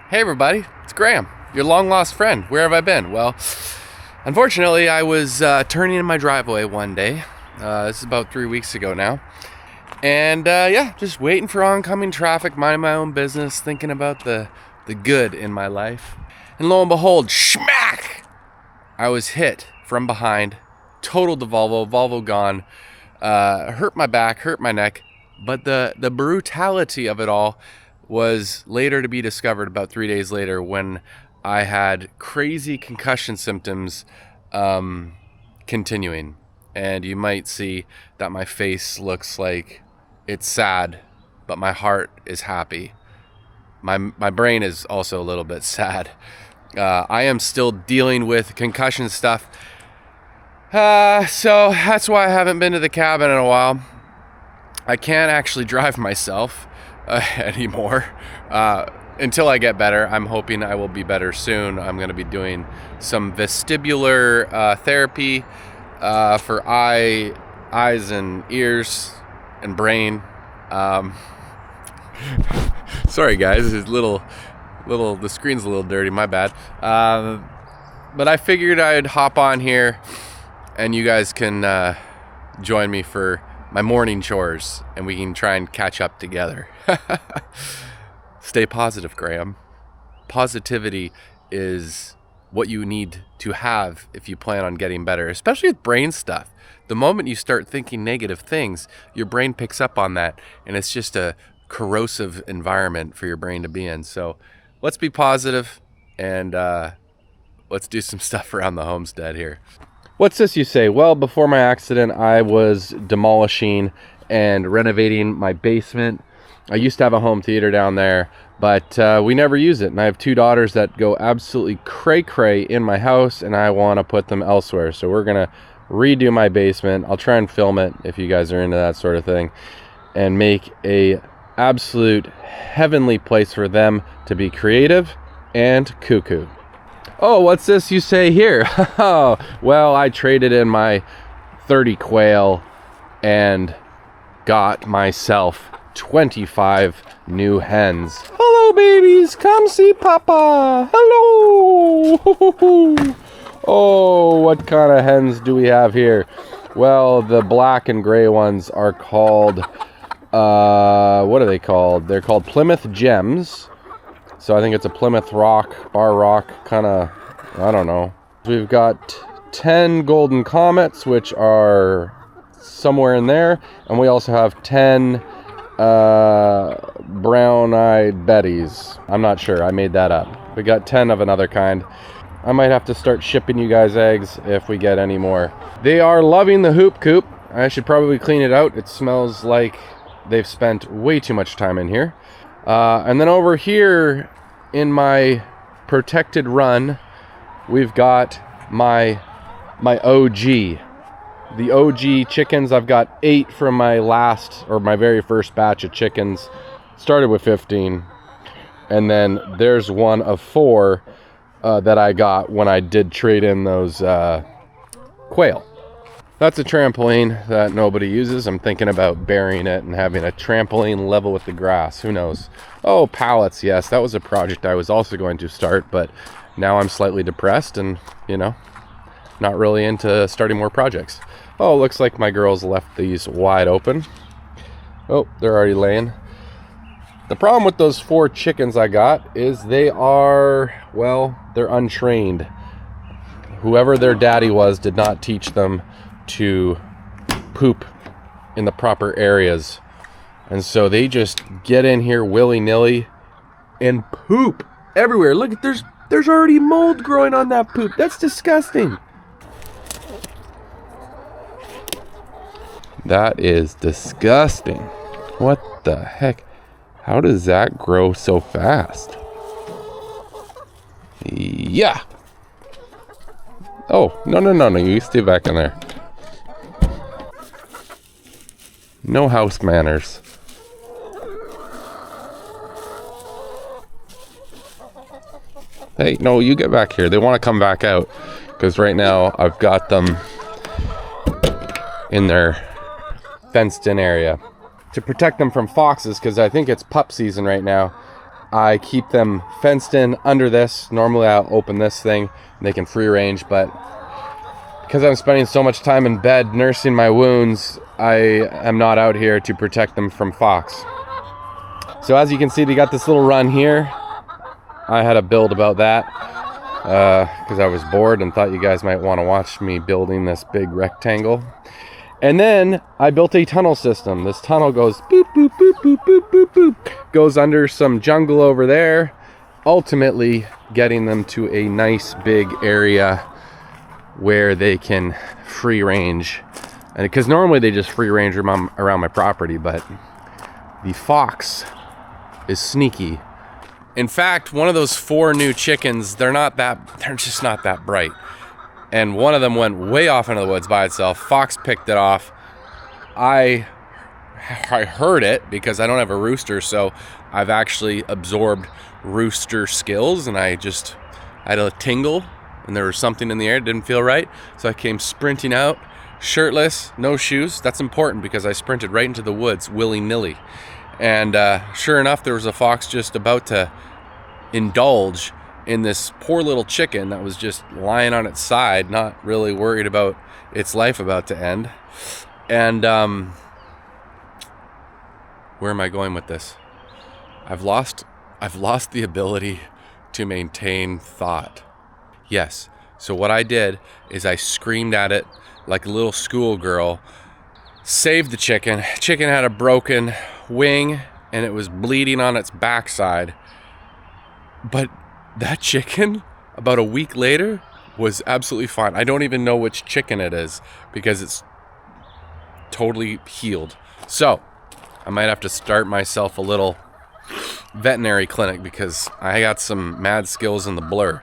Hey everybody, it's Graham, your long lost friend. Where have I been? Well, unfortunately, I was turning in my driveway one day. This is about 3 weeks ago now. And just waiting for oncoming traffic, minding my own business, thinking about the good in my life. And lo and behold, schmack! I was hit from behind, totaled the Volvo gone, hurt my back, hurt my neck. But the brutality of it all was later to be discovered about 3 days later when I had crazy concussion symptoms continuing. And you might see that my face looks like it's sad, but my heart is happy. My brain is also a little bit sad. I am still dealing with concussion stuff. So that's why I haven't been to the cabin in a while. I can't actually drive myself anymore until I get better. I'm hoping I will be better soon. I'm going to be doing some vestibular therapy for eyes and ears and brain. Sorry guys, it's the screen's a little dirty, my bad. But I figured I'd hop on here and you guys can join me for my morning chores, and we can try and catch up together. Stay positive, Graham. Positivity is what you need to have if you plan on getting better, especially with brain stuff. The moment you start thinking negative things, your brain picks up on that, and it's just a corrosive environment for your brain to be in. So let's be positive, and let's do some stuff around the homestead here. What's this you say? Well, before my accident, I was demolishing and renovating my basement. I used to have a home theater down there, but we never use it. And I have two daughters that go absolutely cray-cray in my house, and I want to put them elsewhere. So we're going to redo my basement. I'll try and film it if you guys are into that sort of thing, and make a absolute heavenly place for them to be creative and cuckoo. Oh, what's this you say here? Well, I traded in my 30 quail and got myself 25 new hens. Hello, babies. Come see Papa. Hello. Oh, what kind of hens do we have here? Well, the black and gray ones are called, what are they called? They're called Plymouth Gems. So I think it's a Plymouth Rock, Bar Rock kind of, I don't know. We've got 10 Golden Comets, which are somewhere in there. And we also have 10 brown-eyed Bettys. I'm not sure, I made that up. We got 10 of another kind. I might have to start shipping you guys eggs if we get any more. They are loving the hoop coop. I should probably clean it out. It smells like they've spent way too much time in here. And then over here in my protected run, we've got my OG. The OG chickens. I've got 8 from my very first batch of chickens. Started with 15. And then there's one of 4 that I got when I did trade in those quail. That's a trampoline that nobody uses. I'm thinking about burying it and having a trampoline level with the grass. Who knows? Oh, pallets. Yes, that was a project I was also going to start, but now I'm slightly depressed and, not really into starting more projects. Oh, looks like my girls left these wide open. Oh, they're already laying. The problem with those 4 chickens I got is they're untrained. Whoever their daddy was did not teach them to poop in the proper areas, and so they just get in here willy-nilly and poop everywhere. Look, there's already mold growing on that poop. That's disgusting. That is disgusting. What the heck? How does that grow so fast? Yeah. Oh, no, you stay back in there. No house manners. Hey, no, you get back here. They want to come back out because right now I've got them in their fenced in area to protect them from foxes, because I think it's pup season right now, I keep them fenced in under this. Normally I'll open this thing and they can free range, but because I'm spending so much time in bed nursing my wounds, I am not out here to protect them from fox. So as you can see, they got this little run here. I had a build about that because I was bored and thought you guys might want to watch me building this big rectangle. And then I built a tunnel system. This tunnel goes boop, boop, boop, boop, boop, boop, boop, goes under some jungle over there, ultimately getting them to a nice big area where they can free range. And because normally they just free range around my property, but the fox is sneaky. In fact, one of those 4 new chickens, they're just not that bright. And one of them went way off into the woods by itself. Fox picked it off. I heard it because I don't have a rooster, so I've actually absorbed rooster skills, and I had a tingle, and there was something in the air, it didn't feel right. So I came sprinting out, shirtless, no shoes. That's important because I sprinted right into the woods willy-nilly. And sure enough, there was a fox just about to indulge in this poor little chicken that was just lying on its side, not really worried about its life about to end. And where am I going with this? I've lost the ability to maintain thought. Yes. So what I did is I screamed at it like a little schoolgirl, saved the chicken. Chicken had a broken wing and it was bleeding on its backside. But that chicken, about a week later, was absolutely fine. I don't even know which chicken it is because it's totally healed. So I might have to start myself a little veterinary clinic because I got some mad skills in the blur.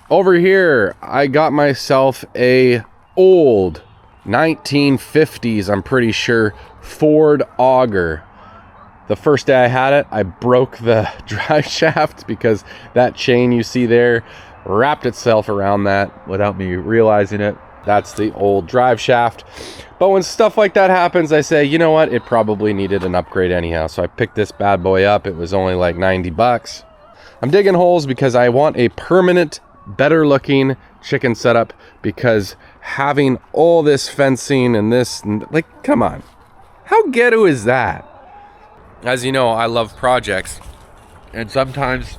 Over here, I got myself a old 1950s, I'm pretty sure, Ford auger. The first day I had it, I broke the drive shaft because that chain you see there wrapped itself around that without me realizing it. That's the old drive shaft. But when stuff like that happens, I say, you know what? It probably needed an upgrade anyhow. So I picked this bad boy up. It was only like 90 bucks. I'm digging holes because I want a permanent, better looking chicken setup, because having all this fencing and this, like, come on. How ghetto is that? As you know, I love projects, and sometimes,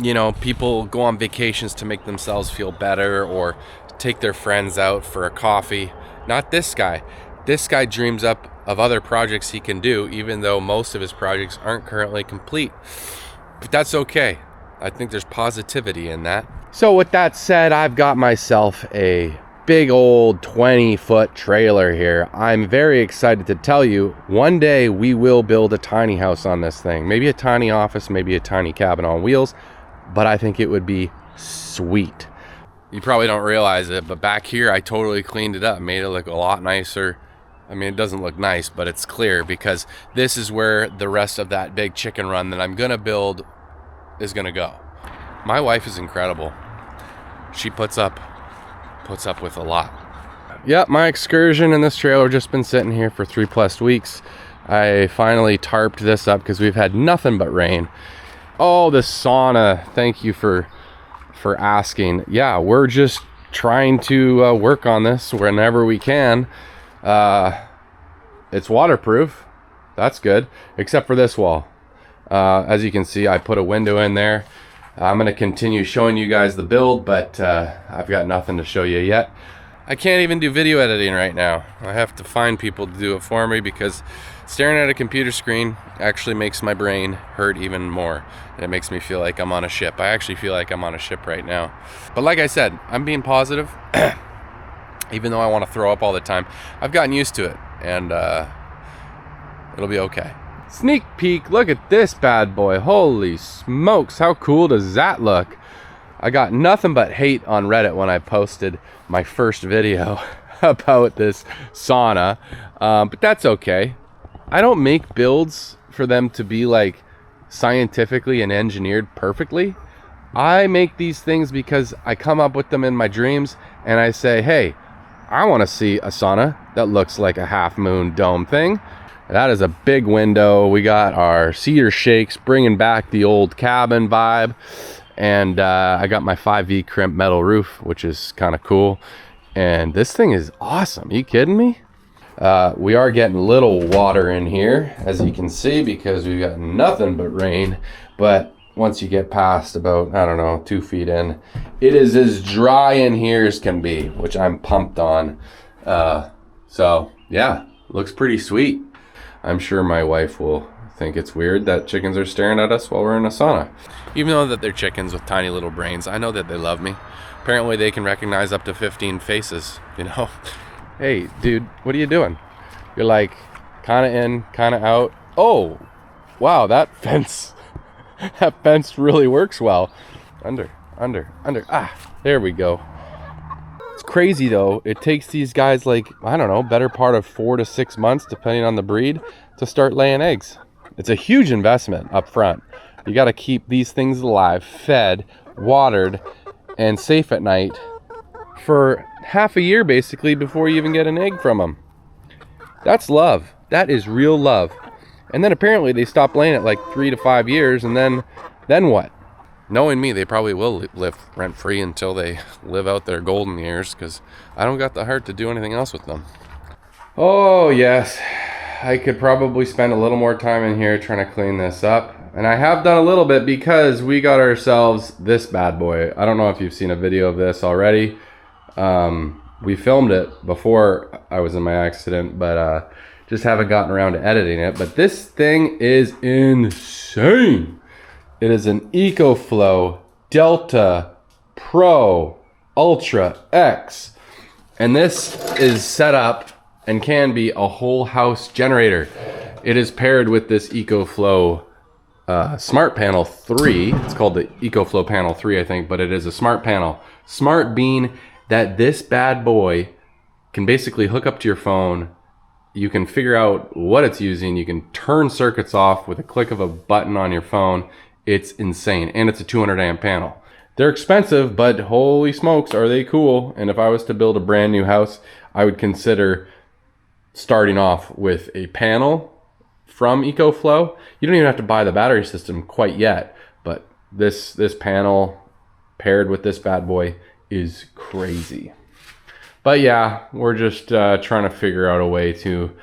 you know, people go on vacations to make themselves feel better or take their friends out for a coffee. Not this guy. This guy dreams up of other projects he can do, even though most of his projects aren't currently complete. But that's okay. I think there's positivity in that. So with that said, I've got myself a big old 20-foot trailer here. I'm very excited to tell you, one day we will build a tiny house on this thing. Maybe a tiny office, maybe a tiny cabin on wheels, but I think it would be sweet. You probably don't realize it, but back here I totally cleaned it up, made it look a lot nicer. I mean, it doesn't look nice, but it's clear because this is where the rest of that big chicken run that I'm gonna build is gonna go. My wife is incredible. She puts up with a lot. Yep, my excursion in this trailer just been sitting here for 3+ weeks. I finally tarped this up because we've had nothing but rain. Oh, the sauna, thank you for asking. Yeah, we're just trying to work on this whenever we can. It's waterproof, that's good, except for this wall. As you can see, I put a window in there. I'm going to continue showing you guys the build, but I've got nothing to show you yet. I can't even do video editing right now. I have to find people to do it for me because staring at a computer screen actually makes my brain hurt even more. And it makes me feel like I'm on a ship. I actually feel like I'm on a ship right now. But like I said, I'm being positive. Even though I want to throw up all the time, I've gotten used to it, and it'll be okay. Sneak peek, look at this bad boy. Holy smokes, how cool does that look? I got nothing but hate on Reddit when I posted my first video about this sauna, but that's okay. I don't make builds for them to be like scientifically and engineered perfectly. I make these things because I come up with them in my dreams and I say, hey, I want to see a sauna that looks like a half moon dome thing. That is a big window. We got our cedar shakes bringing back the old cabin vibe. And I got my 5V crimp metal roof, which is kind of cool. And this thing is awesome. Are you kidding me? We are getting a little water in here, as you can see, because we've got nothing but rain. But once you get past about, I don't know, 2 feet in, it is as dry in here as can be, which I'm pumped on. So yeah, looks pretty sweet. I'm sure my wife will think it's weird that chickens are staring at us while we're in a sauna. Even though that they're chickens with tiny little brains, I know that they love me. Apparently they can recognize up to 15 faces, you know. Hey, dude, what are you doing? You're like kind of in, kind of out. Oh, wow, that fence really works well. Under. Ah, there we go. It's crazy though. It takes these guys like, I don't know, better part of 4 to 6 months, depending on the breed, to start laying eggs. It's a huge investment up front. You got to keep these things alive, fed, watered, and safe at night for half a year basically before you even get an egg from them. That's love. That is real love. And then apparently they stop laying it like 3 to 5 years, and then what? Knowing me, they probably will live rent-free until they live out their golden years, because I don't got the heart to do anything else with them. Oh, yes. I could probably spend a little more time in here trying to clean this up. And I have done a little bit because we got ourselves this bad boy. I don't know if you've seen a video of this already. We filmed it before I was in my accident, but just haven't gotten around to editing it. But this thing is insane. It is an EcoFlow Delta Pro Ultra X. And this is set up and can be a whole house generator. It is paired with this EcoFlow Smart Panel 3. It's called the EcoFlow Panel 3, I think, but it is a smart panel. Smart being that this bad boy can basically hook up to your phone. You can figure out what it's using. You can turn circuits off with a click of a button on your phone. It's insane. And it's a 200 amp panel. They're expensive, but holy smokes, are they cool. And if I was to build a brand new house, I would consider starting off with a panel from EcoFlow. You don't even have to buy the battery system quite yet, but this panel paired with this bad boy is crazy. But yeah, we're just trying to figure out a way to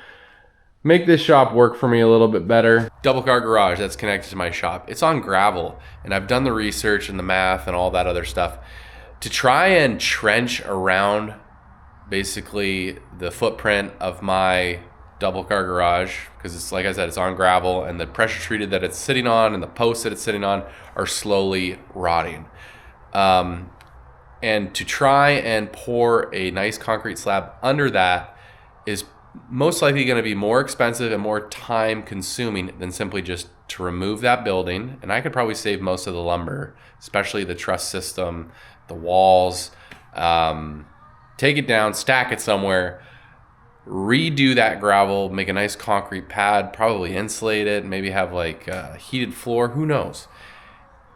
make this shop work for me a little bit better. Double car garage that's connected to my shop. It's on gravel, and I've done the research and the math and all that other stuff to try and trench around basically the footprint of my double car garage, because it's, like I said, it's on gravel, and the pressure treated that it's sitting on and the posts that it's sitting on are slowly rotting. And to try and pour a nice concrete slab under that is most likely going to be more expensive and more time consuming than simply just to remove that building. And I could probably save most of the lumber, especially the truss system, the walls, take it down, stack it somewhere, redo that gravel, make a nice concrete pad, probably insulate it, maybe have like a heated floor, who knows.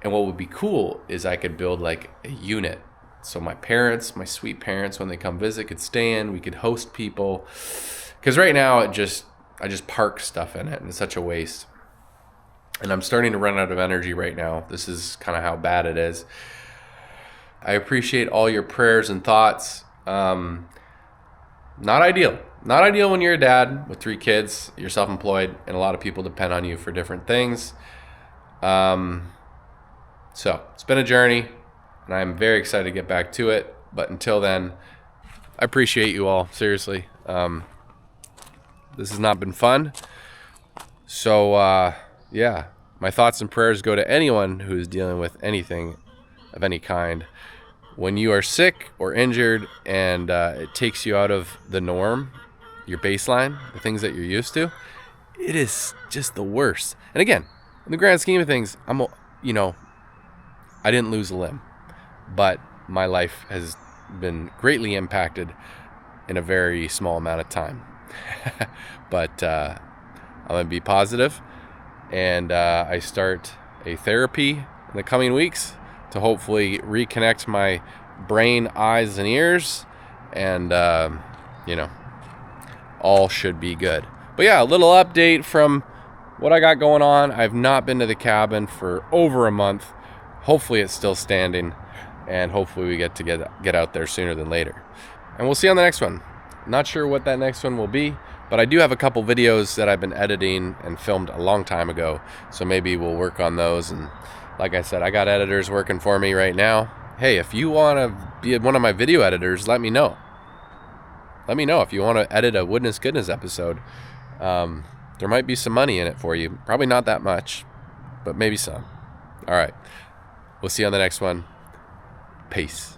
And what would be cool is I could build like a unit. So my parents, my sweet parents, when they come visit, could stay in, we could host people. Because right now I just park stuff in it, and it's such a waste. And I'm starting to run out of energy right now. This is kind of how bad it is. I appreciate all your prayers and thoughts. Not ideal. Not ideal when you're a dad with 3 kids, you're self-employed, and a lot of people depend on you for different things. So it's been a journey, and I'm very excited to get back to it. But until then, I appreciate you all, seriously. This has not been fun. So, yeah, my thoughts and prayers go to anyone who is dealing with anything of any kind. When you are sick or injured and it takes you out of the norm, your baseline, the things that you're used to, it is just the worst. And again, in the grand scheme of things, I didn't lose a limb, but my life has been greatly impacted in a very small amount of time. But I'm going to be positive, and I start a therapy in the coming weeks to hopefully reconnect my brain, eyes, and ears, and all should be good. But yeah, a little update from what I got going on. I've not been to the cabin for over a month. Hopefully it's still standing, and hopefully we get to get out there sooner than later. And we'll see you on the next one. Not sure what that next one will be, but I do have a couple videos that I've been editing and filmed a long time ago, so maybe we'll work on those. And like I said, I got editors working for me right now. Hey, if you want to be one of my video editors, let me know. Let me know if you want to edit a Woodness Goodness episode. There might be some money in it for you. Probably not that much, but maybe some. All right. We'll see you on the next one. Peace.